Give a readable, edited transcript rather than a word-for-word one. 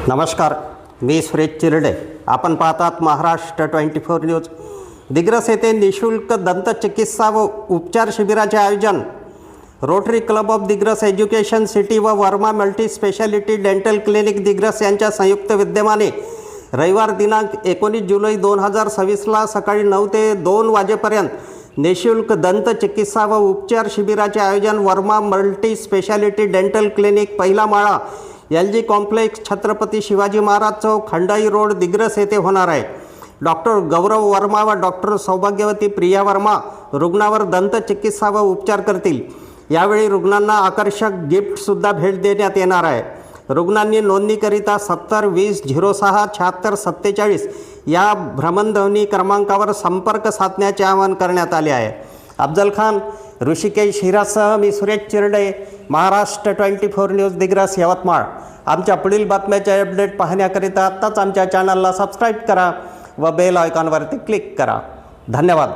नमस्कार, मी सुरेश चिरडे. आपण पाहतात महाराष्ट्र 24 न्यूज. दिग्रस येथे निशुल्क दंतचिकित्सा व उपचार शिबिराचे आयोजन. Rotary club of Digras education city व Verma multi speciality dental clinic Digras यांच्या संयुक्त विद्यमाने रविवार दिनांक 19 जुलै 2026ला सकाळी 9 ते 2 वाजेपर्यंत निशुल्क दंतचिकित्सा व उपचार शिबिराचे आयोजन Verma multi speciality dental clinic, पहिला माळा, LG कॉम्प्लेक्स, छत्रपती शिवाजी महाराज चौक, खंडाई रोड, दिग्रस येथे होणार आहे. डॉक्टर गौरव वर्मा व डॉक्टर सौभाग्यवती प्रिया वर्मा रुग्णावर दंतचिकित्सा व उपचार करतील. यावेळी रुग्णांना आकर्षक गिफ्टसुद्धा भेट देण्यात येणार आहे. रुग्णांनी नोंदणीकरिता 70 20 06 76 47 या भ्रमणध्वनी क्रमांकावर संपर्क साधण्याचे आवाहन करण्यात आले आहे. अफजल खान, ऋषिकेश हिरासह मी सुरेश चिरडे, महाराष्ट्र 24 न्यूज, दिग्रस, यवतमाळ. आमच्या पुढील बातम्याचे अपडेट पाहण्याकरिता आत्ताच आमच्या चॅनलला सबस्क्राईब करा व बेल आयकॉनवरती क्लिक करा. धन्यवाद.